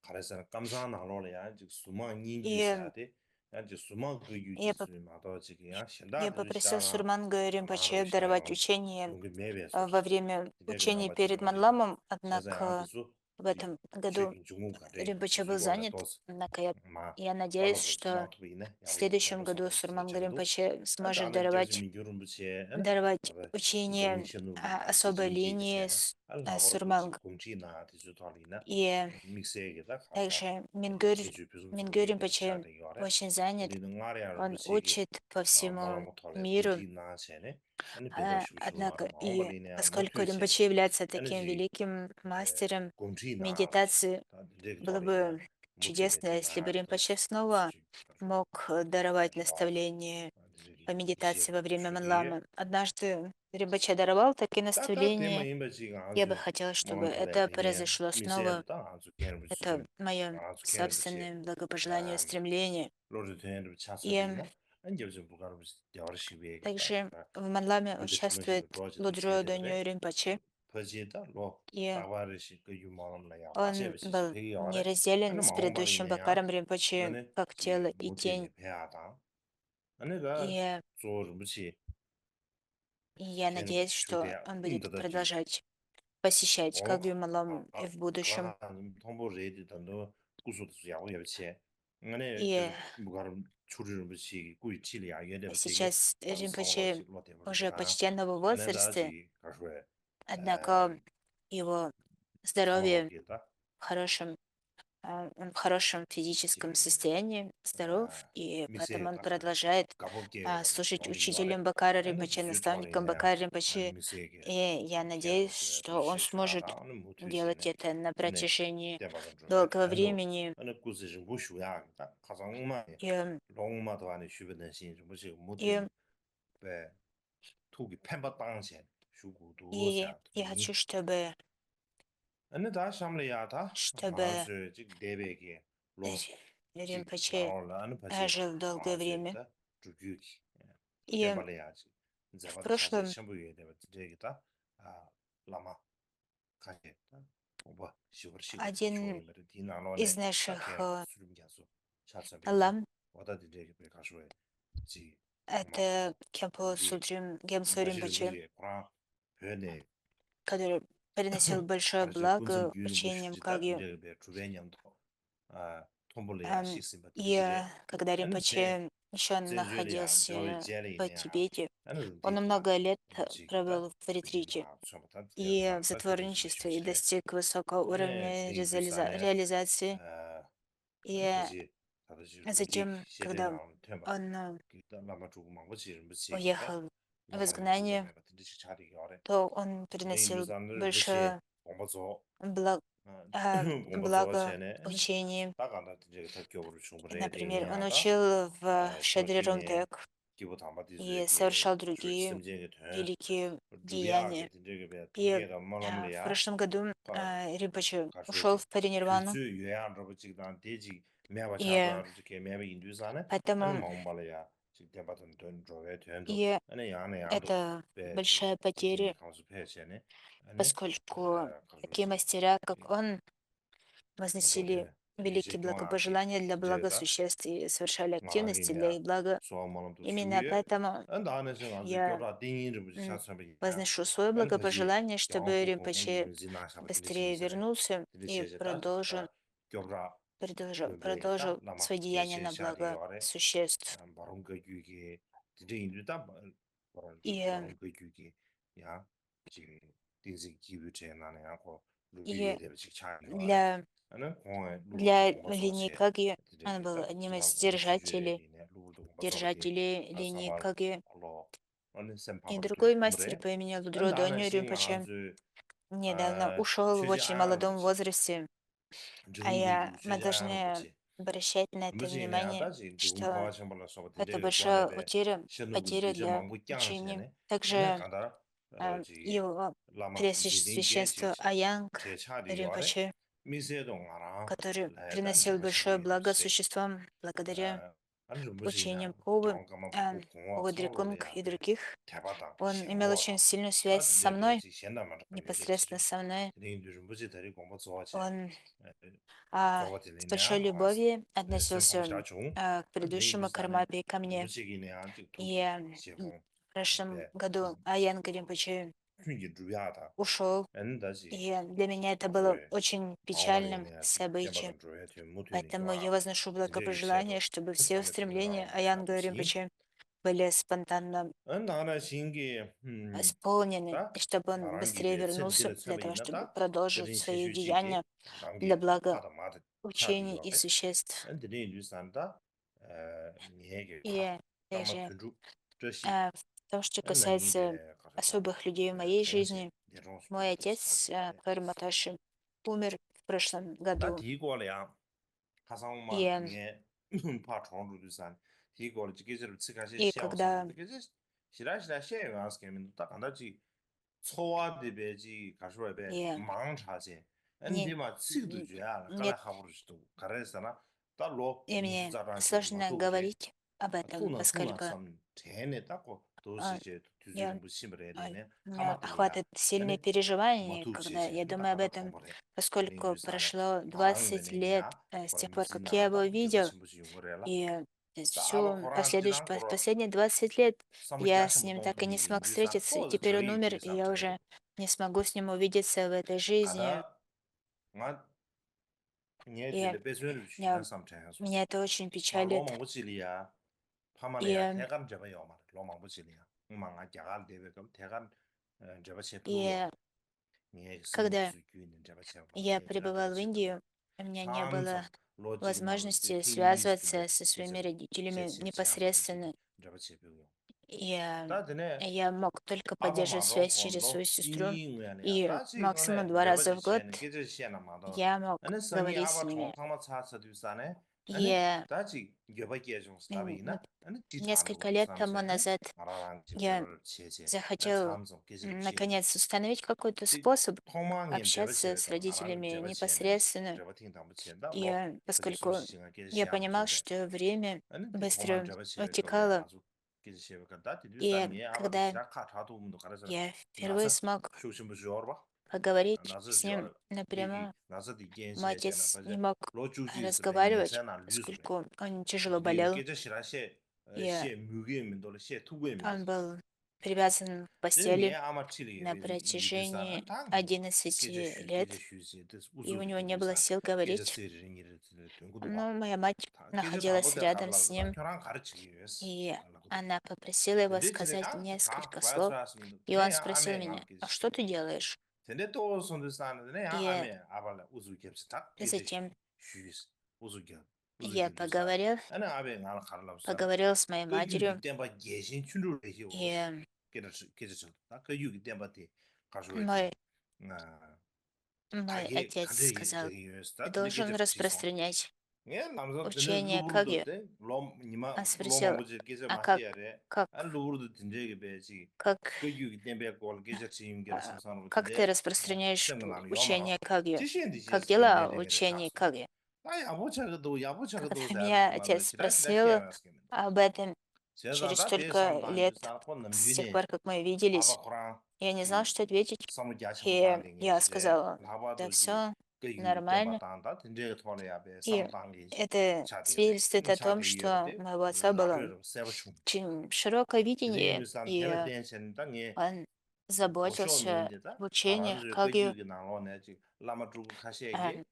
S1: 看来是刚上拿了呀，就什么研究
S2: и
S1: 下的，俺就什么个有就
S2: я,
S1: 是拿到这个呀，现在
S2: я
S1: 都是
S2: попросил
S1: 想啊，
S2: Сурманга
S1: 拿了
S2: Ринпоче
S1: 想
S2: даровать
S1: 用，
S2: учение
S1: 用个免费说。
S2: во время
S1: 되게
S2: учений
S1: 남아 지금
S2: перед
S1: 말이지.
S2: Манламом,
S1: 사자
S2: однако
S1: 비수
S2: в этом году
S1: 최근 중국가 돼.
S2: Ринпоче был
S1: 지도를
S2: занят.
S1: 또
S2: Однако
S1: 마
S2: я надеюсь,
S1: 발로
S2: что
S1: 나토비네.
S2: в
S1: 야위
S2: следующем
S1: 중에도
S2: году
S1: 사버리
S2: Сурманга
S1: 지도.
S2: Ринпоче сможет
S1: 다음에 겨지
S2: даровать,
S1: 민교름 부치에
S2: даровать
S1: 뭐
S2: учение
S1: 동신으로
S2: особой
S1: 지진기
S2: линии
S1: 부치에는 알라고로 부치
S2: Сурманг.
S1: 공지나 디지털이나
S2: И
S1: 믹스에게다 가자.
S2: также Мингюр,
S1: 제주
S2: Мингюр
S1: 비송소리에 되는
S2: Ринпоче
S1: 차대 요래.
S2: очень занят.
S1: 우리는 말이야
S2: Он
S1: 부치기
S2: учит по всему
S1: 말아못하래
S2: миру.
S1: 공지나 쟤네. 아니 배가 쉬우쉬워
S2: Однако и
S1: 마음벌이네
S2: поскольку
S1: 못되지.
S2: Ринпоче является таким
S1: 에너지
S2: великим мастером
S1: 공지나
S2: медитации,
S1: 다 되게
S2: было
S1: 돌리네.
S2: бы
S1: 못집에
S2: чудесно, если бы
S1: 되나도
S2: Ринпоче снова
S1: 수직
S2: мог даровать
S1: 와
S2: наставления по
S1: 되게
S2: медитации
S1: 이제
S2: во время
S1: 주디에
S2: Манламы. Однажды Ринпоче даровал такие
S1: 따따 때문에
S2: наставления.
S1: 임바지가
S2: Я бы
S1: 아주
S2: хотела, чтобы
S1: 몰람
S2: это
S1: 털레비네
S2: произошло снова.
S1: 미세도 아주 개는
S2: Это
S1: 수준
S2: мое
S1: 아주 개는 붙이
S2: собственное благопожелание,
S1: 아
S2: стремление.
S1: 로드 되는
S2: И
S1: 차서리나 안겨 좀 부가로 여르시베겠다
S2: также в Манламе
S1: 로드 팀을
S2: участвует
S1: 도와줘도
S2: Лудро
S1: 세대버래
S2: Доньо Ринпоче.
S1: 퍼지다 로
S2: И
S1: 다바르시 그 유망을야
S2: он
S1: 마세베시
S2: был
S1: 배요래
S2: неразделен
S1: 아니
S2: с предыдущим
S1: 마음발이네야
S2: Бакаром Ринпоче,
S1: 너네
S2: как тело
S1: 지
S2: и тень.
S1: 못지네 배하다 아니가
S2: И
S1: 조르무치
S2: я
S1: 걔는
S2: надеюсь, что
S1: 주대야
S2: он будет
S1: 인도다지
S2: продолжать посещать
S1: 어
S2: Кагью Малам и в будущем.
S1: 가라는 통보 레디도 너 구속도 야고 여치 안에
S2: И
S1: 그 무가름 추리를 무시 꾸이 칠이야 얘네 되게
S2: сейчас
S1: 가서 상관없이
S2: Ринпоче
S1: 로데
S2: уже
S1: 버리다
S2: почтенного
S1: 안에
S2: возраста,
S1: 다지 가서
S2: однако его здоровье
S1: 상관없겠다
S2: в хорошем, он в хорошем физическом
S1: 지금
S2: состоянии, здоров, и поэтому он
S1: 미세다
S2: продолжает
S1: 가볼게
S2: служить
S1: 돌리기 와래
S2: учителем Бакара
S1: 안에
S2: Ринпоче,
S1: 비주
S2: наставником
S1: 돌리네
S2: Бакара
S1: 아니
S2: Ринпоче.
S1: 미세게
S2: И я
S1: 걔는
S2: надеюсь,
S1: 무슨
S2: что он сможет
S1: 쉐쉐하다 오늘 못
S2: делать
S1: 되시네
S2: это на
S1: 안에
S2: протяжении
S1: 대박은 줄래
S2: долгого
S1: 안도
S2: времени.
S1: 안에 구슬 좀 무슈야 가상만
S2: И,
S1: 롱마도 안에 주변의 신 뭐지
S2: и,
S1: 모두 배 투기 팬바 땅세 슈구도
S2: и я
S1: 사투니
S2: хочу, чтобы,
S1: 안에 다 샴리야다
S2: чтобы
S1: 마스 즉 대베게 로
S2: Ри-
S1: 직
S2: Ринпоче
S1: 나올라 안에 바지
S2: жил долгое время.
S1: 마즈다 주규기
S2: И
S1: 대발해야지
S2: в
S1: 자바도 차세
S2: прошлом
S1: 첨부에 되면 되겠다 아 라마 가겠다 오바 시버시고
S2: один
S1: 쇼이 메르 디나노네
S2: из наших
S1: 딱해 수름 가수 차차베다
S2: лам,
S1: 와다디 되게 가수에 지
S2: это
S1: 마고
S2: Кемпо
S1: 우리
S2: Судрим Гемсо
S1: 마시르
S2: Ринпоче,
S1: 그게 그라 변에
S2: который приносил большое
S1: 가르쳐 군성
S2: благо
S1: 규는
S2: учением
S1: 무시지다
S2: Кагью.
S1: 이제 배 주변염도 아 톰볼레야 시스템
S2: И
S1: 같은
S2: когда
S1: 아니 제
S2: Ринпоче еще
S1: Цзэнzhū ли ya,
S2: находился
S1: Zhōu jie li
S2: в
S1: ni ya,
S2: Тибете.
S1: ān rū
S2: Он
S1: tīk tā,
S2: много лет
S1: jīg tā,
S2: провел в
S1: jīg
S2: ретрите
S1: mā sōpa tā,
S2: и
S1: mā
S2: в
S1: tā kītī jī mā
S2: затворничестве и
S1: shūshī rē.
S2: достиг высокого
S1: Ān
S2: уровня
S1: tī ndū sā nē,
S2: реализации.
S1: ān tā
S2: И
S1: jī, tā tā jī rū tīk,
S2: затем,
S1: xie tē
S2: когда
S1: nā tēn bā,
S2: он
S1: kī tā lā mā chū gu mā gu chī rī mbā chī kī tā,
S2: уехал
S1: lā
S2: в
S1: mā rī chū gu
S2: изгнание,
S1: mē bā, tā jī chā rī yā rē.
S2: то он
S1: Tī ndū
S2: приносил
S1: sā nā rū bā chē,
S2: большое
S1: gōng bā tsō,
S2: благ-
S1: gōng bā tsō chē
S2: благо
S1: nē,
S2: учением.
S1: tā kā tā jī tā kio rū chū rē rē
S2: Например,
S1: nē
S2: он
S1: yā tā,
S2: учил в
S1: sō chī nē,
S2: Шадрирунтек
S1: 기부 담바
S2: и
S1: 디즈게
S2: совершал
S1: 줄
S2: другие
S1: 심지에 돼
S2: великие
S1: 주비아게
S2: деяния.
S1: 된저게 배
S2: И
S1: 두개가
S2: в
S1: 말람이야
S2: прошлом году
S1: 가
S2: Ринпоче ушел
S1: 가수지
S2: в паринирвану,
S1: 규주 유야 러버지가 되지 매바
S2: и
S1: 차도 이렇게 매바 인도사네 아니
S2: поэтому
S1: 마음발이야 지금 받은 돈 줘야 된도
S2: и
S1: 아니 야네 야도
S2: это
S1: 배지
S2: большая
S1: 지진이
S2: потеря,
S1: 가서 배치네 아니
S2: поскольку такие
S1: 가서
S2: мастера, как он, возносили
S1: 도데
S2: великие
S1: 이제 동아지
S2: благопожелания для блага
S1: 제다
S2: существ и совершали активности для
S1: 나랑이냐
S2: их блага.
S1: 소망만도
S2: Именно
S1: 주위에
S2: поэтому
S1: 나는 생각하지
S2: я
S1: 겨라 띵이를 무지
S2: м,
S1: 샤스베야
S2: возношу свое
S1: 안타지
S2: благопожелание, чтобы
S1: 경고 공부
S2: Ринпоче
S1: 문제나 샤바
S2: быстрее
S1: 딜리시미세네
S2: вернулся и
S1: 딜리시에다 다 겨라
S2: продолжил
S1: 그베다 라마
S2: свои деяния
S1: 제시
S2: на
S1: 샤디
S2: благо
S1: 요아레
S2: существ.
S1: 바론 그 규기 진짜 인류다 바론
S2: И
S1: 바론 그 규기 야 지 딘지 기부제 나네 하고
S2: и
S1: 루비에 대비지 차이 요아레
S2: для,
S1: 나는 공에 루브도
S2: для
S1: 공부
S2: линии
S1: 좋아세
S2: Каги он был
S1: 되겠다
S2: одним
S1: 지난
S2: из
S1: 공부 주주에리네 루브도 공부 좋아디
S2: держателей линии
S1: 아사발
S2: Каги.
S1: 알로 어느 셈
S2: И
S1: 파버도
S2: другой мастер
S1: 그래
S2: по имени Лудро
S1: 나는
S2: Доню
S1: 신경
S2: Ринпоче
S1: 아주
S2: недавно ушел в
S1: 최지
S2: очень молодом
S1: 아야르부지
S2: возрасте. Мы
S1: 주흥그
S2: должны
S1: 아야르부지
S2: обращать на это
S1: 무지네
S2: внимание,
S1: 아다지 지금
S2: что
S1: 과정벌로 서버
S2: это
S1: 된저게
S2: большая
S1: 도안에베 신우고
S2: потеря
S1: 규제
S2: для
S1: 망고
S2: учения.
S1: 짱세네 네
S2: Также
S1: 간다 지
S2: его
S1: 라마 지딩게 지
S2: Преосвященство Аянг
S1: 제차리 요아레
S2: Ринпоче,
S1: 미세동 알아
S2: который
S1: 라단
S2: приносил
S1: 잡아서
S2: большое благо
S1: 보이듯이
S2: существам благодаря
S1: 아니 무지냐
S2: учениям Ковы,
S1: 경감만 보고 공화
S2: Огодри Кунг
S1: 서로야
S2: и
S1: 배
S2: других.
S1: 대바다
S2: Он имел очень
S1: 신고라
S2: сильную связь со
S1: 다들
S2: мной,
S1: 이제 현담만
S2: непосредственно
S1: 되겠지
S2: со мной.
S1: 근데 무지 다리 공부 좋아하지
S2: Он с
S1: 저거들이냐
S2: большой
S1: 와서
S2: любовью относился
S1: 생활자중
S2: к
S1: 근데
S2: предыдущему
S1: 인도산에
S2: Кармапе и ко мне.
S1: 무식이네 아직
S2: И
S1: 두기
S2: в прошлом
S1: 배
S2: году Аян Ринпоче
S1: 균기 주야다
S2: ушел.
S1: 엔다지
S2: И для меня это было
S1: 가서에
S2: очень печальным
S1: 마음발이네 아직
S2: событием.
S1: 대바던 줘야 돼 못되니까
S2: Поэтому я
S1: 와
S2: возношу
S1: 이제 셰버
S2: благопожелание, чтобы все
S1: 다음에
S2: устремления
S1: 들어가면
S2: Аянга
S1: 샤듯이
S2: Ринпоче были спонтанно
S1: 나라 신기
S2: исполнены,
S1: 다
S2: и чтобы он
S1: 나랑
S2: быстрее
S1: 기대
S2: вернулся
S1: 쳔디르
S2: для
S1: 쳔베
S2: того, чтобы
S1: 있나다
S2: продолжить
S1: 드린
S2: свои
S1: 시슈시기
S2: деяния для
S1: 남게
S2: блага
S1: 파다 마다 차디
S2: учений и
S1: 요래
S2: существ.
S1: 엔드리 뉴산다 니에게 파
S2: И
S1: 담아
S2: также
S1: 튼주 저시
S2: в том, что касается
S1: 엔나니베 가서다
S2: особых людей в моей
S1: 동시
S2: жизни,
S1: 내려오스
S2: мой
S1: 베데스
S2: отец,
S1: 차디 요래
S2: Кэр Маташи, умер в прошлом
S1: 다
S2: году.
S1: 디고래야 가상마
S2: И,
S1: 니 파 총루두산 디고를 지게지를 치가시
S2: и когда
S1: 시야오스는 그게 시라시라 셰요아스 게민 딱 안다지 초와디베지 가슈베
S2: и
S1: 망차지
S2: мне,
S1: 엔디마 치도 줘야
S2: мне,
S1: 깔라 하부르지도 가레스나 달로
S2: и мне
S1: 무수자란지
S2: сложно
S1: 마토브제
S2: говорить об этом,
S1: 투나
S2: поскольку
S1: 섬 제네 딱고
S2: а,
S1: 도시제
S2: я,
S1: 뒤주름 부심을 되네
S2: меня
S1: 하마들이야
S2: охватывает сильные
S1: 아니
S2: переживания, когда
S1: 마투지제
S2: я
S1: 딱
S2: думаю об
S1: 간다
S2: этом,
S1: 공부래
S2: поскольку
S1: 드링주산에
S2: прошло 20 лет
S1: 마랑베네야
S2: с тех
S1: 그럼
S2: пор, как я его
S1: 미지나다
S2: видел,
S1: 여버심 부시 용거래라
S2: и
S1: 다바
S2: всю
S1: 코란지랑 코라
S2: последние 20 лет я с
S1: 삼을
S2: ним
S1: 뭐
S2: так и не
S1: 동동이
S2: смог
S1: 인류산
S2: встретиться, и
S1: 또
S2: теперь он
S1: 저희
S2: умер, и
S1: 뒤에서
S2: я
S1: 전에도
S2: уже не смогу с ним увидеться в этой жизни,
S1: 가다 나
S2: и
S1: 얘들 배수를 주나
S2: я-
S1: 삼차야소스
S2: меня это очень
S1: 마
S2: печалит.
S1: 로망 부실이야 파마래야
S2: И,
S1: 대간 잡아요 말 로망 부실이야 망아 자갈 대베 그럼 대간 잡아 셰프요
S2: и
S1: 예 스무
S2: когда
S1: 수 있는 잡아 셰프
S2: я
S1: 예 그런
S2: прибывал в Индию, у меня не было
S1: 삼성 로직 말
S2: возможности
S1: 케이미스인데
S2: связываться со своими
S1: 계절
S2: родителями
S1: 제하버리지
S2: непосредственно.
S1: 잡아 셰프요
S2: И
S1: 다드네
S2: я мог только поддерживать
S1: 아바마도
S2: связь через свою
S1: 곤로
S2: сестру,
S1: 띵외야
S2: и
S1: 다시
S2: максимум
S1: 이거네
S2: 2 раза в год
S1: 잡아지 셰는 계절시에나마도
S2: я мог
S1: 아니 성이
S2: говорить с
S1: 아바
S2: ними.
S1: 총상마 차서두산에 아니
S2: И
S1: 다시 여바기에 좀
S2: м,
S1: 스타비나 아니
S2: несколько
S1: 뒤탄도
S2: лет тому
S1: 산세네
S2: назад
S1: 말하랑
S2: я
S1: 집을 체제 나
S2: захотел
S1: 삼성 계절 피해요
S2: наконец установить какой-то
S1: 지
S2: способ
S1: 통망인
S2: общаться с
S1: 잡아체가 말하는
S2: родителями
S1: 잡아체네
S2: непосредственно.
S1: 잡아팅 담붙이다
S2: И
S1: 로 그지
S2: поскольку
S1: 소시지가
S2: я
S1: 계절시야
S2: понимал,
S1: 무슨데
S2: что время
S1: 아니 뒤 통만
S2: быстро
S1: 잡아체가
S2: утекало,
S1: 아주 계절시가 다
S2: и
S1: 뒤산미에 아바도
S2: когда
S1: 시작하 차도문도 가라서
S2: я впервые
S1: 나서
S2: смог
S1: 쇼심부 주어봐
S2: поговорить
S1: 나서
S2: с ним
S1: 주어 이
S2: напрямую,
S1: 나서
S2: мой
S1: 디겐시에잖아
S2: отец не
S1: 버제
S2: мог
S1: 로주지스베
S2: разговаривать,
S1: 녀세나 뉴스베
S2: поскольку он тяжело
S1: 드린
S2: болел,
S1: 계절시라시
S2: и
S1: 시 뮤게 민돌 시 투베
S2: он
S1: 민도스
S2: был привязан к постели
S1: 네 아마 칠이
S2: на
S1: 이르산
S2: протяжении
S1: 안당
S2: 11
S1: 계제
S2: лет,
S1: 휴지 그
S2: и у него
S1: 우주기도
S2: не было
S1: 위산
S2: сил
S1: 계제
S2: говорить.
S1: 세르는 일을 동구도 봐.
S2: Но моя мать
S1: 다 계제
S2: находилась
S1: 담보대
S2: рядом с
S1: 깔라고
S2: ним,
S1: 교랑 가르치기 위해서
S2: и
S1: 달라고 돼.
S2: она попросила его
S1: 근데 이제
S2: сказать
S1: 다
S2: несколько слов,
S1: 과스라스면
S2: и он
S1: 내야
S2: спросил
S1: 아메
S2: меня,
S1: 알
S2: а что
S1: 계지.
S2: ты делаешь?
S1: 근데 또 손들 싸는데 내야
S2: И
S1: 아메 아발라 우주 겹스 다 계제
S2: затем
S1: 휴지 우주 겹 우주
S2: я
S1: 겹사.
S2: поговорил,
S1: 아니 아베 날 갈라서
S2: поговорил с моей
S1: 그 유기
S2: матерью,
S1: 땜바 예신 춘루를 해요.
S2: и
S1: 계저 그 유기 땜바티 가져오지.
S2: мой,
S1: 아
S2: мой
S1: 가게
S2: отец
S1: 간절히
S2: сказал,
S1: 저기
S2: ты
S1: 스타트 늦게
S2: должен
S1: 접지송.
S2: распространять
S1: 예, 남자 드는
S2: учение
S1: 루브르도
S2: Кагyu.
S1: 때 롬
S2: Он
S1: 로마
S2: спросил,
S1: 뭐지 계절
S2: а
S1: 마시아래
S2: как,
S1: 안 루브르도 든저기 배지
S2: как,
S1: 그 유기 땜배 걸 계절 지임게라
S2: а,
S1: 섬산으로
S2: как ты
S1: 든데
S2: распространяешь
S1: 생각나는 요마로
S2: учение Кагyu?
S1: 지시엔디
S2: Как
S1: 시에스
S2: дела
S1: 게임에
S2: о
S1: 되게
S2: учении
S1: 탁소
S2: Кагyu?
S1: 아 야보차가도
S2: Когда
S1: 사야지
S2: меня
S1: 말로
S2: отец
S1: 지라
S2: спросил
S1: 피하나스겠는데
S2: об этом
S1: 제가
S2: через
S1: 다
S2: столько
S1: 대상당
S2: лет,
S1: 유산권
S2: с тех
S1: 남주네
S2: пор, как мы виделись,
S1: 아바코랑
S2: я не знал,
S1: 이
S2: что ответить.
S1: 사무자신
S2: И
S1: 당댕이
S2: я
S1: 지제
S2: сказала, да
S1: 라바도지
S2: все
S1: 그 유기
S2: нормально.
S1: 땜바당다 든제 토레야베
S2: И
S1: 상당히
S2: это
S1: 차디레
S2: свидетельствует о том,
S1: 차디
S2: что у
S1: 이어데
S2: моего отца было
S1: 라르르 세버충
S2: очень широкое
S1: 드링
S2: видение,
S1: 유산 테네
S2: и
S1: 덴센 당에
S2: он
S1: 도쇼
S2: заботился
S1: 면제다
S2: в учениях,
S1: 아란즈 그
S2: как и
S1: 유기 나로네 라마 주고
S2: а,
S1: 가시에게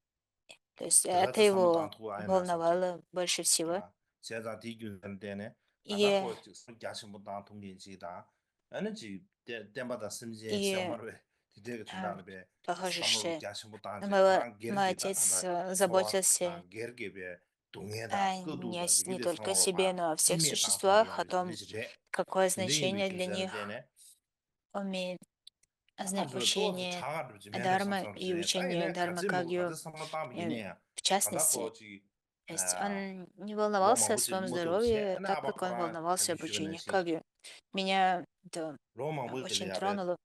S2: то есть это
S1: 드가드 사무당
S2: его
S1: 투 아이나 섬제
S2: волновало больше всего.
S1: 아 제가 디균 때네
S2: И,
S1: 아다코 야심부당 통진지다 에너지 땜바다 심지에
S2: и
S1: 생활에 디데가
S2: а,
S1: 준다는데
S2: похоже,
S1: 삼로
S2: что
S1: 야심부당제
S2: мой,
S1: 그랑
S2: мой
S1: 게르게다
S2: отец
S1: 안다 소와
S2: заботился
S1: 당 게르게베 동해다 끄두다
S2: не
S1: 디기데
S2: только о
S1: 상으로
S2: себе,
S1: 봐
S2: но о всех
S1: 심해 당 통도
S2: существах, о
S1: 야비
S2: том,
S1: 리지레
S2: какое
S1: 딘데
S2: значение
S1: 이비균
S2: для
S1: 세는
S2: них
S1: 데네
S2: имеет
S1: 아주 또
S2: учение
S1: 자가도 지면에
S2: Дharma
S1: 삼삼
S2: и
S1: 지내
S2: учение
S1: 따이네
S2: Дharма
S1: 같이 뭐
S2: Кагью
S1: 같이 삼았다
S2: э,
S1: 비네
S2: в частности.
S1: 가다고
S2: То есть
S1: 아
S2: он не волновался о
S1: 로마부지
S2: своем
S1: 모두세
S2: здоровье
S1: 아나
S2: так, как он
S1: 아바코라
S2: волновался
S1: 가기
S2: об
S1: 쉬는
S2: учениях
S1: 시
S2: Кагью. Меня это
S1: 로마
S2: очень
S1: 뭐그래야
S2: тронуло.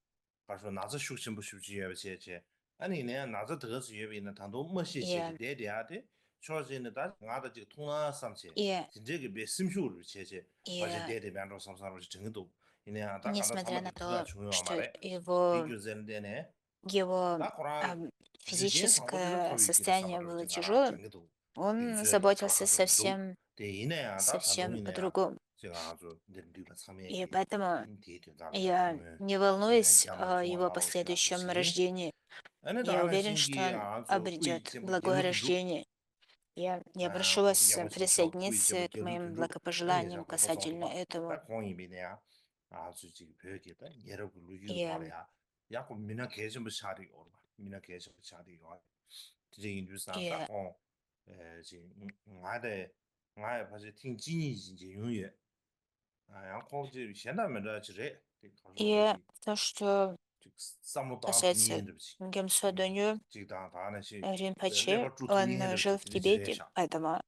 S1: 가서 나서 숙심 부 숙지에 제제 아니 내가 나서 더서 예비는 단도 뭐시 제제
S2: И,
S1: 대대하데 초진의 다 나다 지 통화 삼체
S2: и,
S1: 진짜게 메심쇼를 제제 맞아
S2: и
S1: 대대면으로 삼삼으로 정도 이내 다 간다
S2: несмотря на
S1: 삼아도 그가
S2: то,
S1: 중요한
S2: что
S1: 말에
S2: его,
S1: 디규젠데네
S2: его
S1: 다 그런 지진 상고지를
S2: физическое
S1: 타고 있기도
S2: состояние
S1: 삼아로
S2: было
S1: 제가라
S2: тяжелым,
S1: 정도
S2: он
S1: 인쇄를
S2: заботился
S1: 갈아가지고
S2: совсем,
S1: 대인에야 다
S2: совсем о
S1: 단종이네야
S2: другом.
S1: 제가 아주 늘리가
S2: И
S1: 삼에게
S2: поэтому
S1: 인디에다가
S2: я
S1: 중요해
S2: не волнуюсь
S1: 양모
S2: о его
S1: 중앙나로
S2: последующем
S1: 시작했지
S2: рождении.
S1: 어느
S2: Я
S1: 다른
S2: уверен, что
S1: 신기
S2: он
S1: 아주 꾸이
S2: обретет
S1: 제목
S2: благое
S1: 예물도 줘
S2: рождение. Я прошу
S1: 아, 거기
S2: вас
S1: 양모 저 꾸이
S2: присоединиться
S1: 제목
S2: к
S1: 예물도
S2: моим
S1: 줘 아니 저
S2: благопожеланиям
S1: 공부 정도
S2: касательно
S1: 봐.
S2: этого.
S1: 딱 공임이네야 아주 지금 벽에다 여러분 루기도
S2: И,
S1: 봐야 야고 미나 계신 뭐 샤리 오르 미나 계신 뭐 샤리 와 지금 인주산
S2: и,
S1: 딱고 지금 나의 나의 봐서 팀진이 이제 용예 아 양콩지 현다면 저 지레 가서
S2: и то, что
S1: самудаа
S2: касается
S1: 비엔듯이
S2: Гемсо Донью
S1: 지다 다나시
S2: Ринпоче,
S1: 레버 주투
S2: он жил
S1: 비엔듯이
S2: в Тибете,
S1: 들리지래샤
S2: поэтому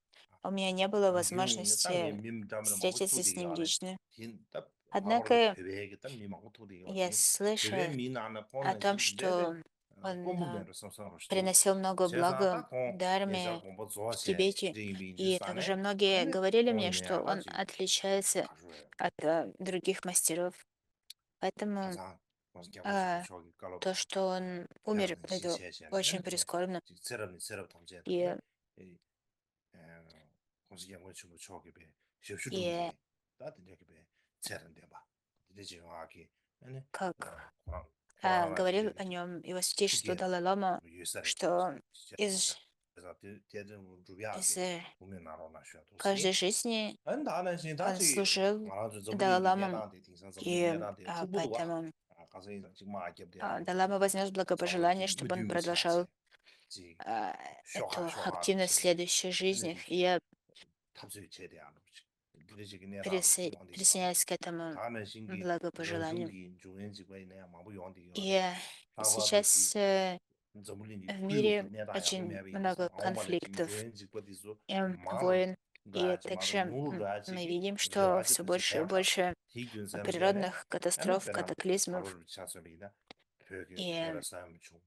S2: у меня не было
S1: 안경 땅에
S2: возможности
S1: 밈담을 먹고
S2: встретиться с ним
S1: 투디가네
S2: лично.
S1: 딘답 아고로
S2: Однако
S1: 베베게 땀 미망고
S2: я
S1: 투디가지 베베
S2: слышал
S1: 미나나
S2: о том,
S1: 폰나지 데데
S2: что он
S1: 공부면으로 samsarost도
S2: приносил много блага
S1: 제자다 공
S2: Дharме
S1: 예절 공부
S2: в
S1: 좋아세
S2: Тибете.
S1: 드림이
S2: И
S1: 주산에
S2: также многие
S1: 아니
S2: говорили мне,
S1: 공이네
S2: что он
S1: 아가지
S2: отличается
S1: 가져요
S2: от других мастеров. Поэтому
S1: 가장 먼저 개고 싶은
S2: а,
S1: 저기 깔아
S2: то, что он умер,
S1: 그냥
S2: это
S1: 신체시하네
S2: очень
S1: 이제
S2: прискорбно.
S1: 새롭
S2: И,
S1: 통제했는데 이 공식 양을 주고 저기 배
S2: и
S1: 쉐슈둥게 다들 여기 배 새는데 봐 이제 지금 아기 아니
S2: как
S1: 코랑 코랑라
S2: говорил
S1: 이제
S2: о нем его святейшество
S1: 크게
S2: Далай-Лама,
S1: 유사래
S2: что
S1: 진짜
S2: из,
S1: 그래서 대전
S2: из
S1: 주비하게 보면 나로나
S2: каждой
S1: 쉬어도시
S2: жизни
S1: 안 다는
S2: он
S1: 신다지
S2: служил
S1: 말아줘 저불링기
S2: Далай-Ламам,
S1: 내단데 딩상 저불링
S2: и
S1: 내단데 주부도 와
S2: поэтому
S1: 가서 지금 아겹대야
S2: Далай-Лама вознес благопожелание,
S1: 자고지
S2: чтобы он
S1: 무디우기
S2: продолжал
S1: 차지 지
S2: эту
S1: 쇼하
S2: активность в
S1: 지레
S2: следующей жизни. И
S1: 에너지
S2: я
S1: 탑수의 최대한 그렇지 그러지 내가 원디 와
S2: присоединяюсь к этому
S1: 다는 신기
S2: благопожеланию.
S1: 런중기 중연지구에 내가 마부 원디 와
S2: И
S1: 다바도지
S2: сейчас
S1: 저물린지
S2: в
S1: 꾸이고
S2: мире
S1: 내가 야고
S2: очень
S1: 매비
S2: много
S1: 아무 말에 지금
S2: конфликтов,
S1: 중연지구디서 마루
S2: войн. И
S1: 가지 마루
S2: также
S1: 누르
S2: мы
S1: 가지기
S2: видим, что
S1: 레와지
S2: все
S1: 뜻이
S2: больше и
S1: 배다
S2: больше
S1: 디균선제네
S2: природных
S1: 아니
S2: катастроф,
S1: 배나
S2: катаклизмов.
S1: 바로 차서리다 벽에
S2: И,
S1: 내가 싸움 중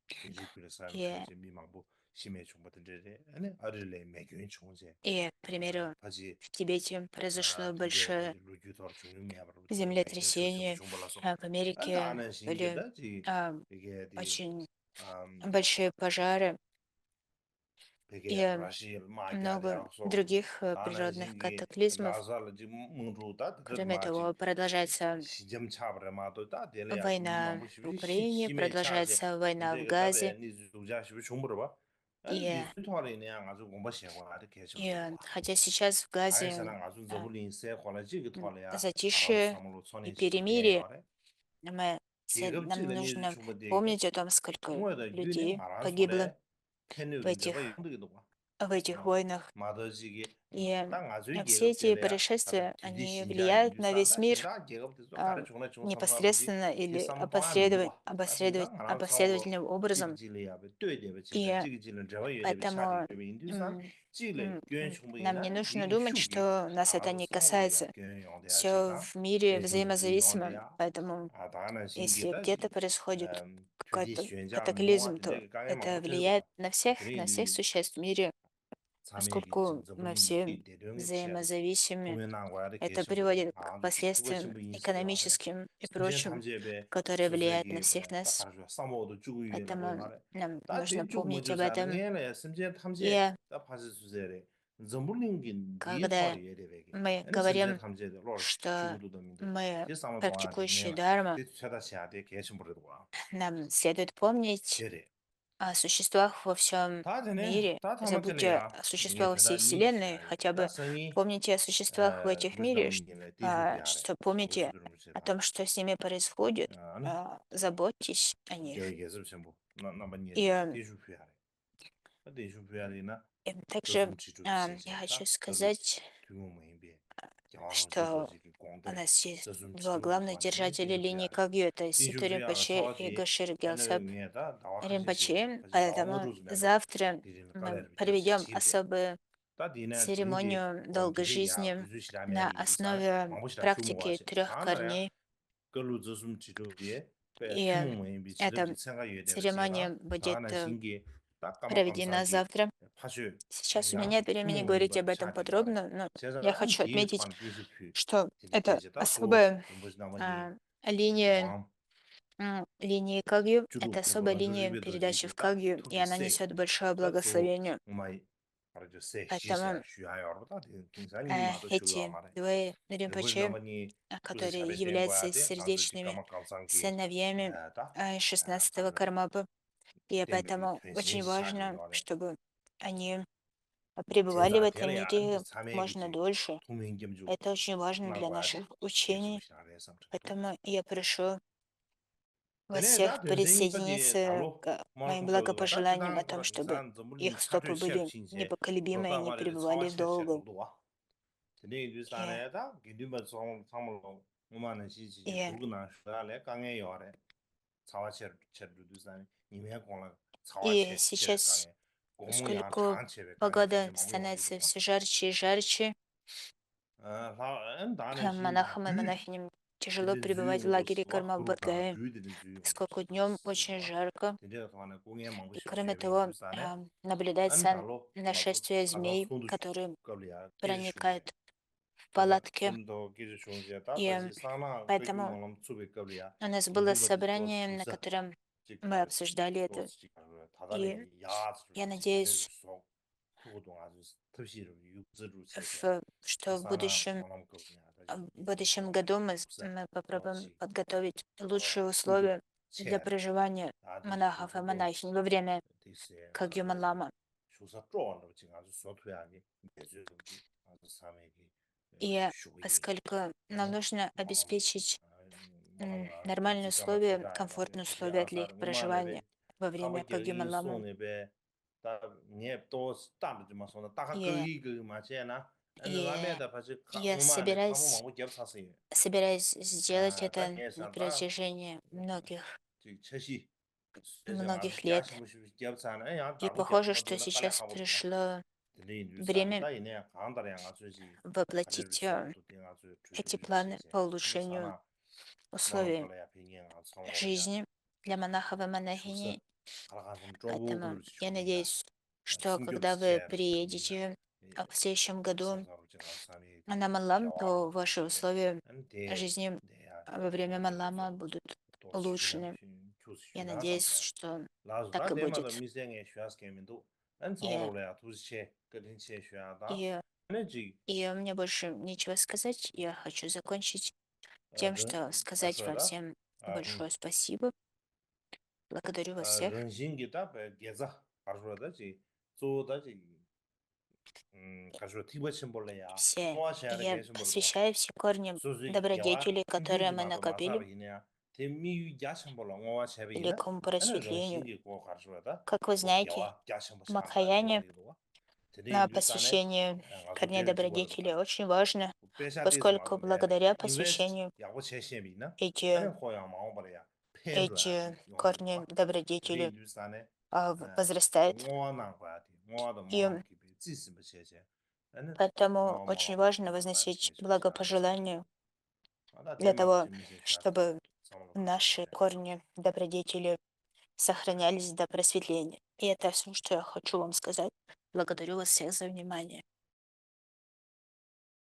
S1: 디지털 싸움
S2: и,
S1: 중에 미망부 심해 중부터들이 아니 아들레 매교인 총제
S2: к примеру,
S1: 바지
S2: в Тибете произошло
S1: 딘데
S2: большое
S1: 바지 루규터 중요해 바로 매교 총좀
S2: землетрясение,
S1: 중벌라서
S2: в Америке
S1: 안다는
S2: были
S1: 신기다지
S2: а,
S1: 이게 디
S2: очень
S1: 음
S2: большие пожары.
S1: 되게
S2: и
S1: 브라질
S2: много
S1: 마갸랴소
S2: других
S1: 다나
S2: природных
S1: 신기
S2: катаклизмов.
S1: 라자르지 뭉루다
S2: Кроме
S1: 드마지
S2: того, продолжается
S1: 시점 차브레마도 다 될이야
S2: война в
S1: 망부시
S2: Украине,
S1: 심해 차지
S2: продолжается война в
S1: 이제 그다음에
S2: Газе,
S1: 니 주자시 중부로 봐 아니
S2: и,
S1: 디스토리네 아주 공부 시행을 아주 계속
S2: хотя сейчас в Газе
S1: 다이사랑 아주
S2: а,
S1: 저불린 세 콜라지 그 토리아 아랍
S2: затишье
S1: 사물로
S2: и
S1: 손에 시도
S2: перемирие,
S1: 개요래
S2: нам
S1: 계급지는 니
S2: нужно
S1: 중부대게
S2: помнить о том, сколько
S1: 뭐다 유네
S2: людей
S1: 말한
S2: погибло
S1: 소래 팬류긴 저거
S2: в
S1: 용도기도 봐
S2: этих войнах.
S1: 마더지기
S2: И
S1: 땅 아주
S2: все
S1: 계급
S2: эти
S1: 될래야 다들
S2: происшествия,
S1: 뒤뒤
S2: они
S1: 신자
S2: влияют на весь
S1: 인류산다
S2: мир
S1: 신다 계급도
S2: а,
S1: 가르쳐 중 삼삼아버지
S2: непосредственно
S1: 이
S2: или
S1: 삼보안 누워 다 상으로
S2: опосредовательным образом.
S1: 찌기질이야 뇌대베 지가
S2: И
S1: 찌기질은 저거 여대베 차지
S2: поэтому
S1: 되베 인류산 찌래 교현
S2: нам не
S1: 충분히나
S2: нужно
S1: 되게
S2: думать,
S1: 휴기
S2: что нас это
S1: 알아서
S2: не
S1: 상으로야
S2: касается.
S1: 교현 용대야
S2: Все
S1: 지다
S2: в мире
S1: 대신도
S2: взаимозависимо,
S1: 유용대야
S2: поэтому
S1: 아 다는
S2: если
S1: 신기다
S2: где-то происходит
S1: 뒤뒤
S2: какой-то
S1: święcia 뭐가
S2: катаклизм, то
S1: 되게 강에 막
S2: это
S1: 붙어도 봐
S2: влияет на всех
S1: 되게
S2: существ в мире,
S1: 자매기
S2: поскольку
S1: 진짜
S2: мы
S1: 불린
S2: все
S1: 게 대령의 치열이
S2: взаимозависимы.
S1: 공연한 거야를
S2: Это
S1: 계신부로
S2: приводит к
S1: 아주 그거
S2: последствиям
S1: 신부 인식이 와래
S2: экономическим и
S1: 심지어
S2: прочим,
S1: 탐지에
S2: которые влияют на
S1: 수수에게
S2: всех
S1: 딱
S2: нас.
S1: 가르쳐 싸모도 주고 위에라 뭐
S2: Поэтому
S1: 말해
S2: нам
S1: 다
S2: нужно
S1: 대주 뭐
S2: помнить об
S1: 주사
S2: этом.
S1: 내내 심지어 탐지에
S2: И
S1: 딱 파스 수세래 전불린 게
S2: когда
S1: 디에터리 예래베게
S2: мы
S1: 아니 심지어
S2: говорим,
S1: 탐지에 로
S2: что
S1: 주고도 됩니다
S2: мы
S1: 제 싸움 동안에
S2: практикующие
S1: 내가
S2: дарму,
S1: 대 최다시야 대 계신부로 와
S2: нам следует помнить
S1: 되래
S2: о существах во всем
S1: 다 되네
S2: мире.
S1: 다
S2: Забудьте
S1: 타마텔이야
S2: о
S1: 이게
S2: существах во всей
S1: 그다
S2: Вселенной,
S1: 니시야
S2: хотя
S1: 다
S2: бы
S1: 성이
S2: помните о существах в этих мире,
S1: wisdom 대중피하래
S2: что
S1: 저거
S2: помните
S1: 수비를
S2: о
S1: 무시라
S2: том, что с ними происходит,
S1: 아니
S2: заботьтесь о них.
S1: 저기 계속 전부 나 많이
S2: И
S1: 대중피하래 대중피하래나
S2: также
S1: 저숨 지주도
S2: я
S1: 세세다
S2: хочу
S1: 그도
S2: сказать,
S1: 규모의 겨울로
S2: что
S1: 지도지
S2: у
S1: 공들
S2: нас есть
S1: 저숨
S2: два
S1: 지도도
S2: главных
S1: 소환이
S2: держателя линии
S1: 대중피하래
S2: Кагью, это Ситу
S1: 대중피하가
S2: Ринпоче и
S1: 차와지
S2: Гашир
S1: 애는
S2: Гелсап
S1: 위에다 나와 같이
S2: Ринпоче.
S1: 같이 나오는
S2: Поэтому
S1: 루즈면도
S2: завтра
S1: 이리는
S2: мы
S1: 깔래를 비춰서
S2: проведем
S1: 지대
S2: особую
S1: 다 디네 진기
S2: церемонию
S1: 공들이야
S2: долгожизни
S1: 구주시라면
S2: на
S1: 인도산에
S2: основе
S1: 망보시라
S2: практики
S1: 규모와지
S2: трех
S1: 다한다야
S2: корней.
S1: 걸로 저숨 지도비에
S2: И
S1: 규모의 비치럽지
S2: эта
S1: 생각이 되는
S2: церемония
S1: 지라
S2: будет
S1: 다나 신기 딱
S2: проведена
S1: 까막감사기
S2: завтра.
S1: 파슈
S2: Сейчас у меня
S1: 야
S2: нет времени
S1: 규모의
S2: говорить
S1: 바
S2: об этом
S1: 차디 요래
S2: подробно, но я
S1: 제가
S2: хочу
S1: 뒤에
S2: отметить,
S1: 토한 디슈피
S2: что
S1: 디디
S2: это
S1: 계제다 또
S2: особая
S1: 무슨 나머지
S2: а, линия
S1: 왕
S2: линии Кагью.
S1: 주로
S2: Это особая линия
S1: 방주집에도
S2: передачи в
S1: 지기다
S2: Кагью, и
S1: 투기
S2: она
S1: 세
S2: несет большое
S1: 다또
S2: благословение.
S1: 엄마이 말하죠 세 시세
S2: Поэтому
S1: 쉬어요다 굉장히 마도 줄로
S2: эти
S1: 말해
S2: двое
S1: 그것이
S2: Ринпоче,
S1: 나머지 주제
S2: которые
S1: 잘해 된 거야
S2: являются
S1: 돼 방주지
S2: сердечными
S1: 까막감상기
S2: сыновьями
S1: 다
S2: 16-го
S1: 방주
S2: Кармапы, и
S1: 때문에
S2: поэтому очень
S1: 변신시 차지
S2: важно,
S1: 요래
S2: чтобы они пребывали в
S1: 제자
S2: этом
S1: 되려야
S2: мире как можно
S1: 삼회기지
S2: дольше.
S1: 도민겸주
S2: Это очень важно для
S1: 나고야 돼
S2: наших учений,
S1: 계속 시작을 해서
S2: поэтому я прошу вас
S1: 되네
S2: всех
S1: 다 된생이 거지
S2: присоединиться
S1: 달로
S2: к моим
S1: 뭐라고 거가 다
S2: благопожеланиям о
S1: 지당
S2: том,
S1: 거라
S2: чтобы
S1: 기산 전물린
S2: их
S1: 차트
S2: стопы
S1: 셰프
S2: были
S1: 신세
S2: непоколебимы, и
S1: 로다
S2: они
S1: 말에
S2: пребывали
S1: 차와체
S2: долго.
S1: 셰프도 와 되네
S2: И,
S1: 유산에다 기름을 상물로 오만은 시지
S2: и,
S1: 굵은 수달에 강에 요래 차와체 셰프도 산 이메 공라
S2: и
S1: 차와체 셰프
S2: сейчас,
S1: 강에 고모야
S2: поскольку
S1: 장체 강에
S2: погода
S1: 주제 마무
S2: становится
S1: 용기도
S2: все жарче и жарче,
S1: 다는
S2: монахам и
S1: 뷰
S2: монахиням тяжело
S1: 되는
S2: пребывать в
S1: 주요로
S2: лагере
S1: 와 그렇다
S2: Кармабадгая,
S1: 뷰 되는 주요로
S2: поскольку днем очень жарко.
S1: 되게 동안에 공에
S2: И
S1: 망보시
S2: кроме
S1: 주요
S2: того,
S1: 인도산에 안
S2: наблюдается
S1: 달로 나도
S2: нашествие
S1: 가서
S2: змей,
S1: 손도
S2: которые
S1: qabli야 계지 중제
S2: проникают в
S1: 가서
S2: палатки.
S1: 손도 계지 중제다
S2: И
S1: 다시 사나 그렇게
S2: поэтому
S1: 말하면 수백 qabli야
S2: у нас было
S1: 인도바디 또
S2: собрание, на
S1: 수사
S2: котором мы
S1: 직가를
S2: обсуждали
S1: 또
S2: это.
S1: 직가를
S2: И
S1: 다달이 야스
S2: я
S1: 직가를
S2: надеюсь,
S1: 속 그것도 아주 특시로 육즈로 세세
S2: что
S1: 사나 말하면 qabli야 다시
S2: в
S1: 이제
S2: будущем
S1: 또
S2: году
S1: 없어
S2: мы попробуем
S1: 또치
S2: подготовить
S1: 바로
S2: лучшие
S1: 후드
S2: условия для
S1: 체
S2: проживания
S1: 아주
S2: монахов и
S1: 수소도
S2: монахинь во время
S1: 디세
S2: Кагьюман
S1: 아주
S2: Лама.
S1: 조사 쪼안도 지금 아주 소투야기 매주기 아주 사매기
S2: И
S1: 쇼이
S2: поскольку нам нужно
S1: 마음
S2: обеспечить
S1: 마음아
S2: нормальные
S1: 디지까마
S2: условия,
S1: 체다야바데
S2: комфортные
S1: 되게
S2: условия для их
S1: 아사르
S2: проживания
S1: 우마네베
S2: во время
S1: 카바게기
S2: Кагьюман Лама.
S1: 손에베 다 녜또 스타르지마 손에 딱
S2: И,
S1: 거기 그 마체나
S2: и
S1: 라메다 바지
S2: я
S1: 우마네 카모
S2: собираюсь,
S1: 마고 겹사세요
S2: собираюсь сделать
S1: 아딱
S2: это на
S1: 예산다
S2: протяжении многих,
S1: 지 최시 세상아
S2: многих лет.
S1: 야심무시 겹사네 야
S2: И
S1: 다고
S2: похоже, что
S1: 겹모들라 깔래
S2: сейчас
S1: 하고도
S2: пришло
S1: 들리는
S2: время
S1: 산다 이내 강다리 양아주지 가지를
S2: воплотить
S1: 수업도 돼가지고
S2: эти
S1: 주주리
S2: планы
S1: 시세
S2: по улучшению
S1: 사나 뭐는
S2: условий
S1: 걸어야 비행아 성으로야
S2: жизни для монахов и
S1: 추서
S2: монахиней.
S1: 가라가 좀 쪼고
S2: Поэтому
S1: 그러지
S2: я
S1: 좋은다
S2: надеюсь, что
S1: 숨겹
S2: когда вы
S1: 지체를 비행아
S2: приедете в следующем году
S1: 삼사로 제가 삼이
S2: на Малам,
S1: 겨와로
S2: то ваши
S1: 지게
S2: условия
S1: 안돼
S2: жизни
S1: 내야
S2: во время Малама
S1: 오늘에서
S2: будут
S1: 또 쉬는
S2: улучшены.
S1: 교수
S2: Я
S1: 쉬나
S2: надеюсь,
S1: 삼세
S2: что так
S1: 라즈다
S2: и
S1: 대마다
S2: будет.
S1: 미생의 쉬어스 게임도 안
S2: И,
S1: 서로래야 도시체 그린 체셔야다
S2: и,
S1: 에너지
S2: и мне больше нечего сказать. Я хочу закончить тем, что сказать вам
S1: 가셔다
S2: всем
S1: 아
S2: большое спасибо. Благодарю вас всех.
S1: 런신기다 배 게자 가셔다지 소다지 가셔 티버친 볼래야
S2: Все.
S1: 뭐
S2: И
S1: 샤르
S2: я
S1: 게신 볼고
S2: посвящаю все корни
S1: 소지 야와
S2: добродетелей, которые
S1: 퓨퓨지
S2: мы
S1: 마도
S2: накопили
S1: 마사비냐 대미 야신 볼라 뭐 샤비나
S2: великому
S1: 아니
S2: просветлению.
S1: 런신기 고 가셔다
S2: Как вы
S1: 고
S2: знаете,
S1: 야와 야신 뭐 샹다
S2: Мадхаяне
S1: 디와리도 되게
S2: на
S1: 뉴스안에
S2: посвящение
S1: 가서
S2: корней
S1: 되게 집어를
S2: добродетели очень важно,
S1: 배샤데스
S2: поскольку
S1: 마도 내야지
S2: благодаря
S1: 인베스트
S2: посвящению
S1: 야고 체시미나 아니
S2: эти,
S1: 호양 마오버야 페르아티
S2: эти корни
S1: 용도와 되게
S2: добродетели
S1: 뉴스안에
S2: возрастают.
S1: ngōna 거야지 ngō도
S2: И
S1: 마음기 지스 бче제 아니
S2: поэтому очень
S1: 마음
S2: важно
S1: 마음라
S2: возносить
S1: 지미셔샤레스
S2: благопожелания
S1: 아다
S2: для
S1: 대마도
S2: того,
S1: 지미셔샤도
S2: чтобы
S1: 사모로
S2: наши
S1: 가셔버려
S2: корни добродетели сохранялись до просветления. И это все, что я хочу вам сказать. Благодарю вас всех за внимание.